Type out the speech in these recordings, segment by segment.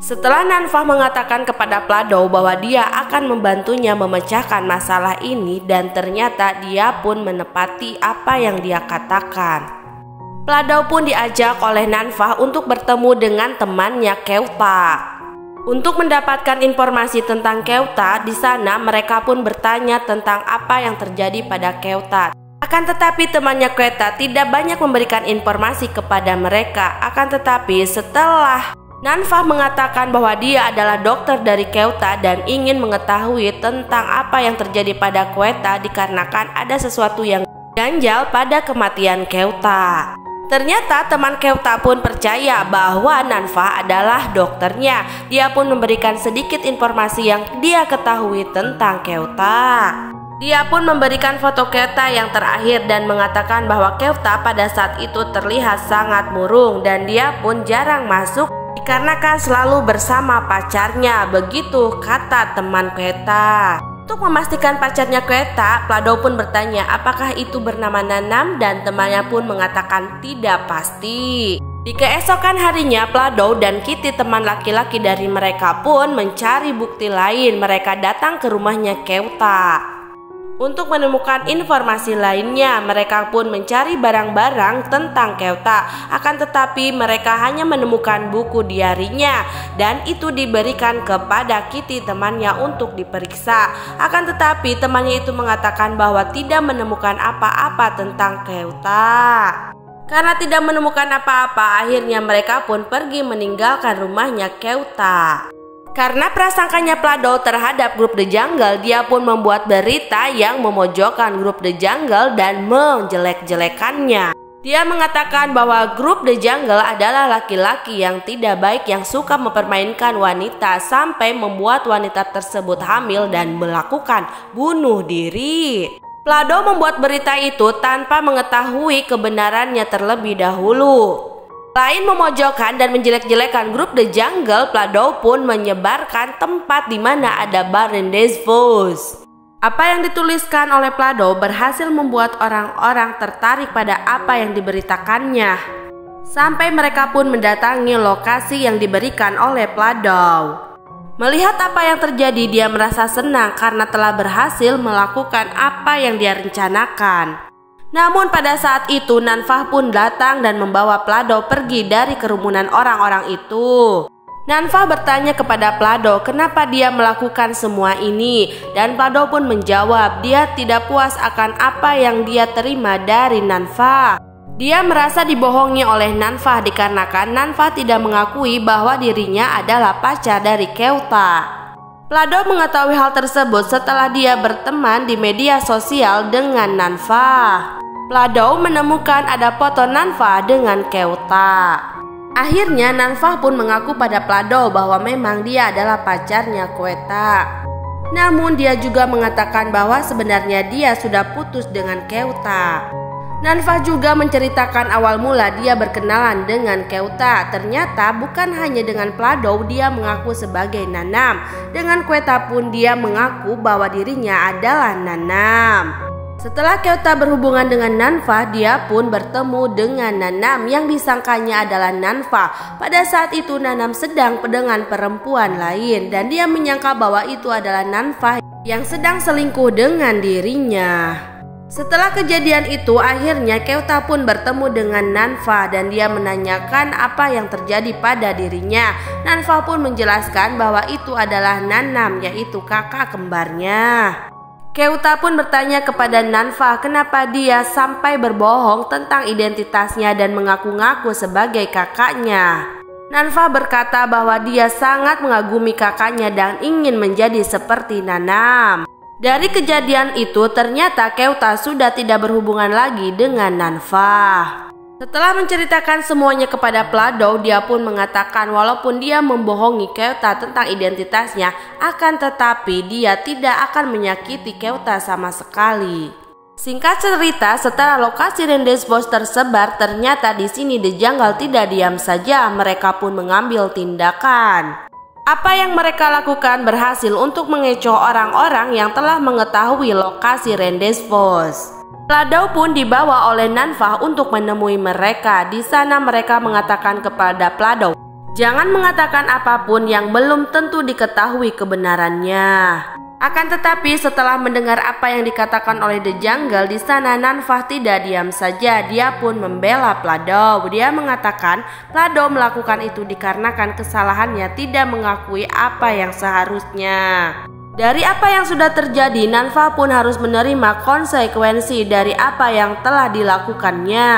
Setelah Nanfa mengatakan kepada Plado bahwa dia akan membantunya memecahkan masalah ini, dan ternyata dia pun menepati apa yang dia katakan. Plado pun diajak oleh Nanfa untuk bertemu dengan temannya Keuta. Untuk mendapatkan informasi tentang Keuta, di sana mereka pun bertanya tentang apa yang terjadi pada Keuta. Akan tetapi temannya Keuta tidak banyak memberikan informasi kepada mereka. Akan tetapi setelah Nanfa mengatakan bahwa dia adalah dokter dari Keuta dan ingin mengetahui tentang apa yang terjadi pada Keuta dikarenakan ada sesuatu yang ganjal pada kematian Keuta. Ternyata teman Keuta pun percaya bahwa Nanfa adalah dokternya. Dia pun memberikan sedikit informasi yang dia ketahui tentang Keuta. Dia pun memberikan foto Keuta yang terakhir dan mengatakan bahwa Keuta pada saat itu terlihat sangat murung dan dia pun jarang masuk dikarenakan selalu bersama pacarnya. Begitu kata teman Keuta. Untuk memastikan pacarnya Keuta, Plado pun bertanya apakah itu bernama Nanam dan temannya pun mengatakan tidak pasti. Di keesokan harinya, Plado dan Kitty teman laki-laki dari mereka pun mencari bukti lain. Mereka datang ke rumahnya Keuta untuk menemukan informasi lainnya. Mereka pun mencari barang-barang tentang Keuta. Akan tetapi mereka hanya menemukan buku diarinya dan itu diberikan kepada Kitty temannya untuk diperiksa. Akan tetapi temannya itu mengatakan bahwa tidak menemukan apa-apa tentang Keuta. Karena tidak menemukan apa-apa, akhirnya mereka pun pergi meninggalkan rumahnya Keuta. Karena prasangkanya Plado terhadap grup The Jungle, dia pun membuat berita yang memojokkan grup The Jungle dan menjelek-jelekannya. Dia mengatakan bahwa grup The Jungle adalah laki-laki yang tidak baik yang suka mempermainkan wanita sampai membuat wanita tersebut hamil dan melakukan bunuh diri. Plado membuat berita itu tanpa mengetahui kebenarannya terlebih dahulu. Selain memojokkan dan menjelek-jelekan grup The Jungle, Plado pun menyebarkan tempat di mana ada bar Rendezvous. Apa yang dituliskan oleh Plado berhasil membuat orang-orang tertarik pada apa yang diberitakannya. Sampai mereka pun mendatangi lokasi yang diberikan oleh Plado. Melihat apa yang terjadi, dia merasa senang karena telah berhasil melakukan apa yang dia rencanakan. Namun pada saat itu Nanfa pun datang dan membawa Plado pergi dari kerumunan orang-orang itu. Nanfa bertanya kepada Plado kenapa dia melakukan semua ini, dan Plado pun menjawab dia tidak puas akan apa yang dia terima dari Nanfa. Dia merasa dibohongi oleh Nanfa dikarenakan Nanfa tidak mengakui bahwa dirinya adalah pacar dari Keuta. Plado mengetahui hal tersebut setelah dia berteman di media sosial dengan Nanfa. Plado menemukan ada foto Nanfa dengan Keuta. Akhirnya Nanfa pun mengaku pada Plado bahwa memang dia adalah pacarnya Keuta. Namun dia juga mengatakan bahwa sebenarnya dia sudah putus dengan Keuta. Nanfa juga menceritakan awal mula dia berkenalan dengan Keuta. Ternyata bukan hanya dengan Plado dia mengaku sebagai Nanam. Dengan Keuta pun dia mengaku bahwa dirinya adalah Nanam. Setelah Keuta berhubungan dengan Nanfa, dia pun bertemu dengan Nanam yang disangkanya adalah Nanfa. Pada saat itu Nanam sedang dengan perempuan lain dan dia menyangka bahwa itu adalah Nanfa yang sedang selingkuh dengan dirinya. Setelah kejadian itu, akhirnya Keuta pun bertemu dengan Nanfa dan dia menanyakan apa yang terjadi pada dirinya. Nanfa pun menjelaskan bahwa itu adalah Nanam, yaitu kakak kembarnya. Keuta pun bertanya kepada Nanfa kenapa dia sampai berbohong tentang identitasnya dan mengaku-ngaku sebagai kakaknya. Nanfa berkata bahwa dia sangat mengagumi kakaknya dan ingin menjadi seperti Nanam. Dari kejadian itu ternyata Keuta sudah tidak berhubungan lagi dengan Nanfa. Setelah menceritakan semuanya kepada Plado, dia pun mengatakan walaupun dia membohongi Keuta tentang identitasnya, akan tetapi dia tidak akan menyakiti Keuta sama sekali. Singkat cerita, setelah lokasi Rendezvous tersebar, ternyata di sini The Jungle tidak diam saja, mereka pun mengambil tindakan. Apa yang mereka lakukan berhasil untuk mengecoh orang-orang yang telah mengetahui lokasi Rendezvous. Plado pun dibawa oleh Nanfa untuk menemui mereka. Di sana mereka mengatakan kepada Plado Jangan mengatakan apapun yang belum tentu diketahui kebenarannya. Akan tetapi setelah mendengar apa yang dikatakan oleh The Jungle, di sana Nanfa tidak diam saja. Dia pun membela Pladow. Dia mengatakan Pladow melakukan itu dikarenakan kesalahannya tidak mengakui apa yang seharusnya. Dari apa yang sudah terjadi, Nanfa pun harus menerima konsekuensi dari apa yang telah dilakukannya,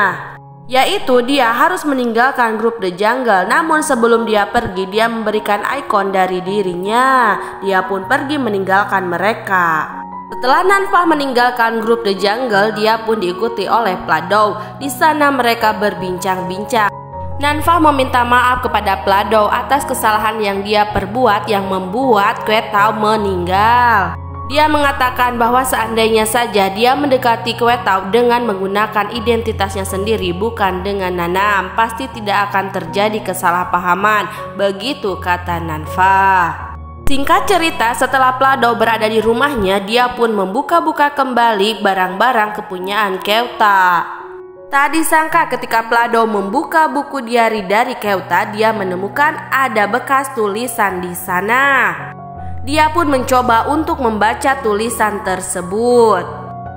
yaitu dia harus meninggalkan grup The Jungle. Namun sebelum dia pergi, dia memberikan ikon dari dirinya. Dia pun pergi meninggalkan mereka. Setelah Nanfa meninggalkan grup The Jungle, dia pun diikuti oleh Pladow. Di sana mereka berbincang-bincang. Nanfa meminta maaf kepada Pladow atas kesalahan yang dia perbuat yang membuat Quetau meninggal. Dia mengatakan bahwa seandainya saja dia mendekati Quetau dengan menggunakan identitasnya sendiri bukan dengan Nanam, pasti tidak akan terjadi kesalahpahaman. Begitu kata Nanfa. Singkat cerita, setelah Pladow berada di rumahnya, dia pun membuka-buka kembali barang-barang kepunyaan Quetau. Tak disangka ketika Pladow membuka buku diari dari Quetau, dia menemukan ada bekas tulisan di sana. Dia pun mencoba untuk membaca tulisan tersebut.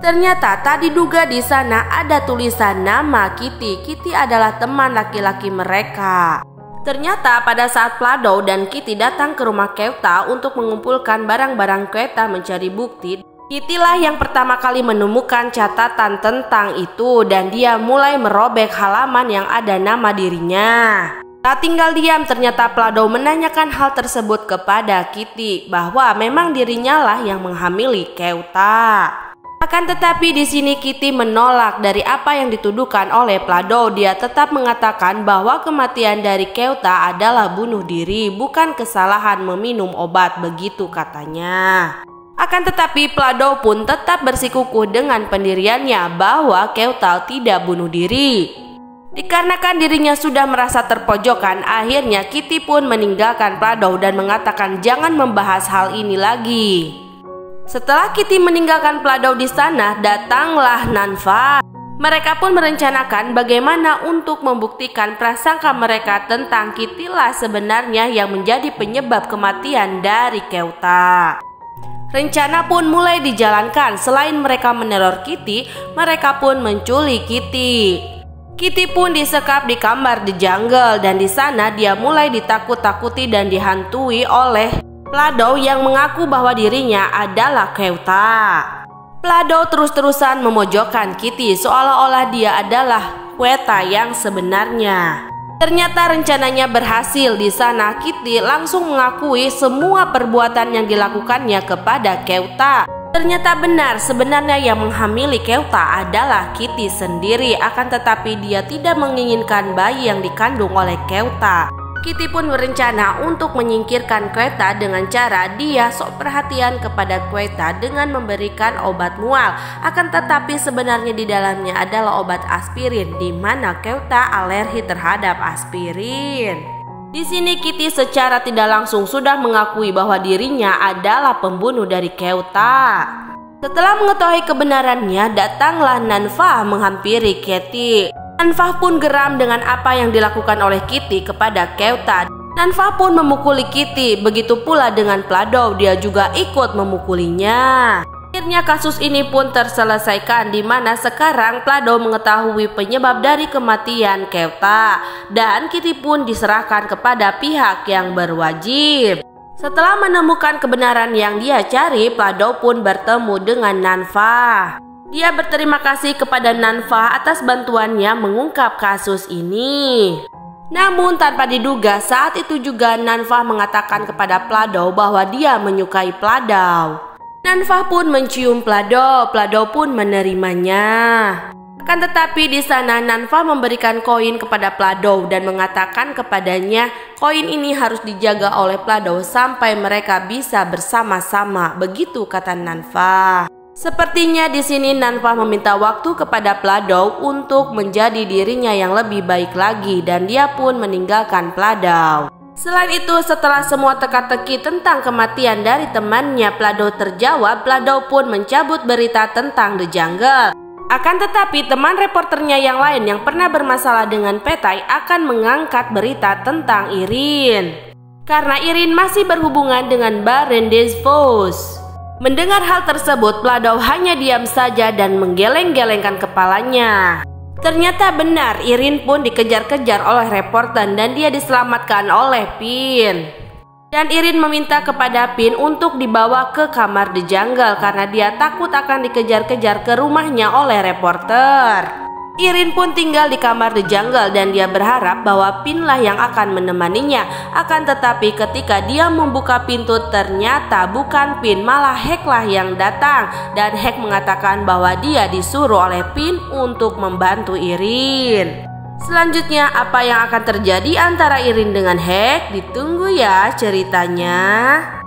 Ternyata tak diduga di sana ada tulisan nama Kitty. Kitty adalah teman laki-laki mereka. Ternyata pada saat Pladow dan Kitty datang ke rumah Quetau untuk mengumpulkan barang-barang Quetau mencari bukti, Kitty lah yang pertama kali menemukan catatan tentang itu dan dia mulai merobek halaman yang ada nama dirinya. Tak tinggal diam, ternyata Pladow menanyakan hal tersebut kepada Kitty bahwa memang dirinya lah yang menghamili Quetau. Akan tetapi di sini Kitty menolak dari apa yang dituduhkan oleh Pladow. Dia tetap mengatakan bahwa kematian dari Quetau adalah bunuh diri, bukan kesalahan meminum obat, begitu katanya. Akan tetapi Pladow pun tetap bersikukuh dengan pendiriannya bahwa Quetau tidak bunuh diri. Dikarenakan dirinya sudah merasa terpojokan, akhirnya Kitty pun meninggalkan Pladow dan mengatakan jangan membahas hal ini lagi. Setelah Kitty meninggalkan Pladow di sana, datanglah Nanfa. Mereka pun merencanakan bagaimana untuk membuktikan prasangka mereka tentang Kitty lah sebenarnya yang menjadi penyebab kematian dari Quetau. Rencana pun mulai dijalankan. Selain mereka meneror Kitty, mereka pun menculik Kitty. Kitty pun disekap di kamar The Jungle dan di sana dia mulai ditakut-takuti dan dihantui oleh Pladow yang mengaku bahwa dirinya adalah Quetau. Pladow terus-terusan memojokkan Kitty seolah-olah dia adalah Quetau yang sebenarnya. Ternyata rencananya berhasil. Di sana Kitty langsung mengakui semua perbuatan yang dilakukannya kepada Quetau. Ternyata benar, sebenarnya yang menghamili Quetau adalah Kitty sendiri. Akan tetapi dia tidak menginginkan bayi yang dikandung oleh Quetau. Kitty pun berencana untuk menyingkirkan Quetau dengan cara dia sok perhatian kepada Quetau dengan memberikan obat mual. Akan tetapi sebenarnya di dalamnya adalah obat aspirin, di mana Quetau alergi terhadap aspirin. Di sini Kitty secara tidak langsung sudah mengakui bahwa dirinya adalah pembunuh dari Quetau. Setelah mengetahui kebenarannya, datanglah Nanfa menghampiri Kitty. Nanfa pun geram dengan apa yang dilakukan oleh Kitty kepada Quetau. Nanfa pun memukuli Kitty, begitu pula dengan Pladow, dia juga ikut memukulinya. Akhirnya kasus ini pun terselesaikan, di mana sekarang Pladow mengetahui penyebab dari kematian Quetau dan Kitty pun diserahkan kepada pihak yang berwajib. Setelah menemukan kebenaran yang dia cari, Pladow pun bertemu dengan Nanfa. Dia berterima kasih kepada Nanfa atas bantuannya mengungkap kasus ini. Namun tanpa diduga saat itu juga Nanfa mengatakan kepada Pladow bahwa dia menyukai Pladow. Nanfa pun mencium Pladow. Pladow pun menerimanya. Akan tetapi di sana Nanfa memberikan koin kepada Pladow dan mengatakan kepadanya koin ini harus dijaga oleh Pladow sampai mereka bisa bersama-sama. Begitu kata Nanfa. Sepertinya di sini Nanfa meminta waktu kepada Pladow untuk menjadi dirinya yang lebih baik lagi dan dia pun meninggalkan Pladow. Selain itu, setelah semua teka-teki tentang kematian dari temannya Pladow terjawab, Pladow pun mencabut berita tentang The Jungle. Akan tetapi teman reporternya yang lain yang pernah bermasalah dengan Petai akan mengangkat berita tentang Irin. Karena Irin masih berhubungan dengan Baron des Vos. Mendengar hal tersebut, Pladow hanya diam saja dan menggeleng-gelengkan kepalanya. Ternyata benar, Irin pun dikejar-kejar oleh reporter dan dia diselamatkan oleh Pin. Dan Irin meminta kepada Pin untuk dibawa ke kamar The Jungle karena dia takut akan dikejar-kejar ke rumahnya oleh reporter. Irin pun tinggal di kamar The Jungle dan dia berharap bahwa Pin lah yang akan menemaninya. Akan tetapi ketika dia membuka pintu ternyata bukan Pin, malah Hank lah yang datang. Dan Hank mengatakan bahwa dia disuruh oleh Pin untuk membantu Irin. Selanjutnya apa yang akan terjadi antara Irin dengan Hank? Ditunggu ya ceritanya.